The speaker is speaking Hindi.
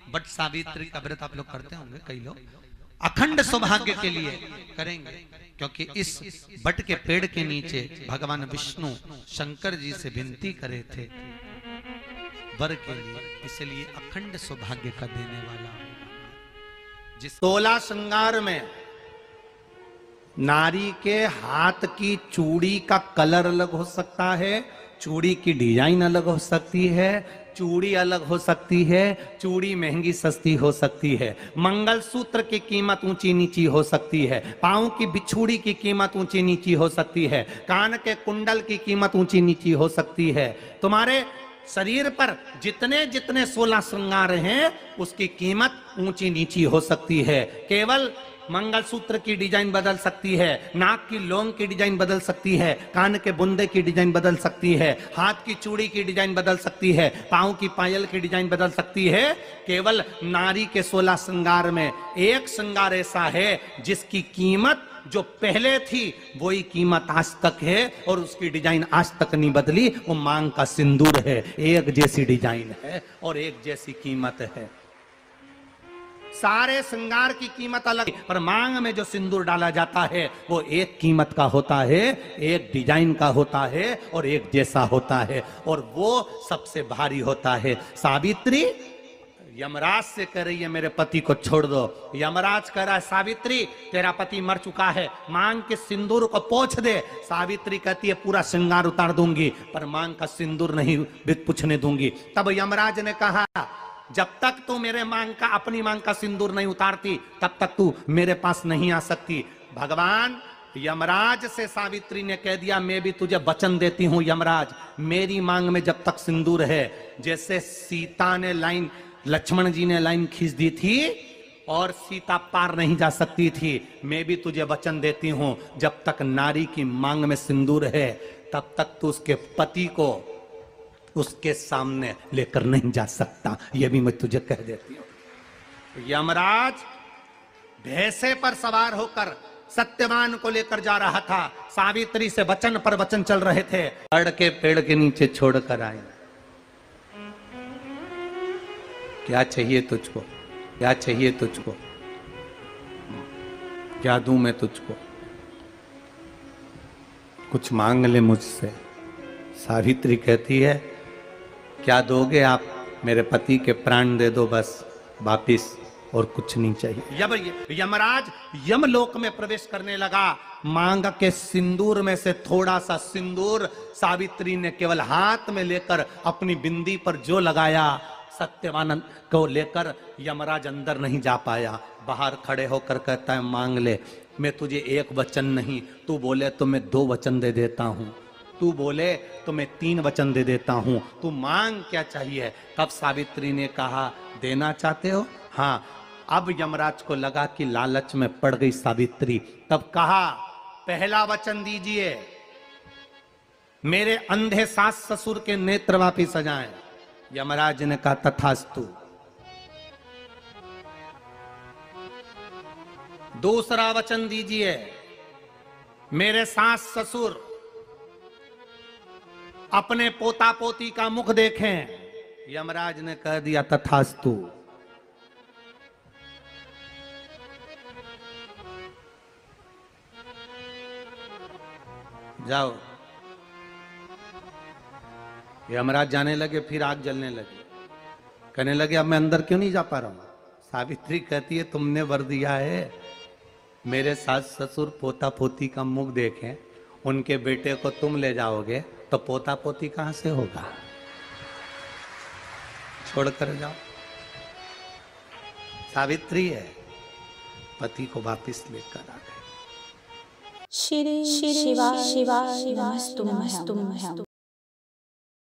बट सावित्री का व्रत आप लोग करते होंगे, कई लोग अखंड सौभाग्य के लिए करेंगे, क्योंकि इस बट के पेड़ के नीचे भगवान विष्णु शंकर जी से विनती करे थे वर के लिए, इसलिए अखंड सौभाग्य का देने वाला। जिस 16 श्रृंगार में नारी के हाथ की चूड़ी का कलर अलग हो सकता है, चूड़ी की डिजाइन अलग हो सकती है, चूड़ी अलग हो सकती है, चूड़ी महंगी सस्ती हो सकती है, मंगलसूत्र की कीमत ऊंची नीची हो सकती है, पांव की बिछुड़ी की कीमत ऊंची नीची हो सकती है, कान के कुंडल की कीमत ऊंची नीची हो सकती है। तुम्हारे शरीर पर जितने जितने 16 श्रृंगार हैं उसकी कीमत ऊंची नीची हो सकती है। केवल मंगलसूत्र की डिजाइन बदल सकती है, नाक की लौंग की डिजाइन बदल सकती है, कान के बुंदे की डिजाइन बदल सकती है, हाथ की चूड़ी की डिजाइन बदल सकती है, पांव की पायल की डिजाइन बदल सकती है। केवल नारी के 16 श्रृंगार में एक श्रृंगार ऐसा है जिसकी कीमत जो पहले थी वही कीमत आज तक है और उसकी डिजाइन आज तक नहीं बदली। वो मांग का सिंदूर है, एक जैसी डिजाइन है और एक जैसी कीमत है। सारे श्रृंगार की कीमत अलग, पर मांग में जो सिंदूर डाला जाता है वो एक कीमत का होता है, एक डिजाइन का होता है और एक जैसा होता है, और वो सबसे भारी होता है। सावित्री यमराज से कह रही है मेरे पति को छोड़ दो। यमराज कह रहा है सावित्री तेरा पति मर चुका है, मांग के सिंदूर को पोंछ दे। सावित्री कहती है पूरा श्रृंगार उतार दूंगी पर मांग का सिंदूर नहीं पूछने दूंगी। तब यमराज ने कहा जब तक तू मेरे मांग का अपनी मांग का सिंदूर नहीं उतारती तब तक तू मेरे पास नहीं आ सकती। भगवान यमराज से सावित्री ने कह दिया मैं भी तुझे वचन देती हूं यमराज, मेरी मांग में जब तक सिंदूर है, जैसे सीता ने लाइन लक्ष्मण जी ने लाइन खींच दी थी और सीता पार नहीं जा सकती थी, मैं भी तुझे वचन देती हूं जब तक नारी की मांग में सिंदूर है तब तक तू उसके पति को उसके सामने लेकर नहीं जा सकता। यह भी मैं तुझे कह देती हूं। यमराज भैंसे पर सवार होकर सत्यवान को लेकर जा रहा था, सावित्री से वचन पर वचन चल रहे थे। बड़ के पेड़ के नीचे छोड़कर आए। क्या चाहिए तुझको, क्या चाहिए तुझको, क्या दूं मैं तुझको, कुछ मांग ले मुझसे। सावित्री कहती है क्या दोगे आप, मेरे पति के प्राण दे दो बस वापिस, और कुछ नहीं चाहिए। यमराज यमलोक में प्रवेश करने लगा। मांग के सिंदूर में से थोड़ा सा सिंदूर सावित्री ने केवल हाथ में लेकर अपनी बिंदी पर जो लगाया, सत्यवान को लेकर यमराज अंदर नहीं जा पाया। बाहर खड़े होकर कहता है मांग ले, मैं तुझे एक वचन नहीं, तू बोले तो मैं 2 वचन दे देता हूं, तू बोले तो मैं 3 वचन दे देता हूं, तू मांग क्या चाहिए। तब सावित्री ने कहा देना चाहते हो, हाँ। अब यमराज को लगा कि लालच में पड़ गई सावित्री। तब कहा पहला वचन दीजिए, मेरे अंधे सास ससुर के नेत्र वापिस आ जाएं। यमराज ने कहा तथास्तु। दूसरा वचन दीजिए, मेरे सास ससुर अपने पोता पोती का मुख देखें। यमराज ने कह दिया तथास्तु। जाओ। यमराज जाने लगे, फिर आग जलने लगी। कहने लगे अब मैं अंदर क्यों नहीं जा पा रहा हूं। सावित्री कहती है तुमने वर दिया है मेरे सास ससुर पोता पोती का मुख देखें, उनके बेटे को तुम ले जाओगे तो पोता पोती कहां से होगा, छोड़कर जाओ। सावित्री है, पति को वापिस लेकर आ गए। श्री शिवा शिवा नमस्तुभ्यं।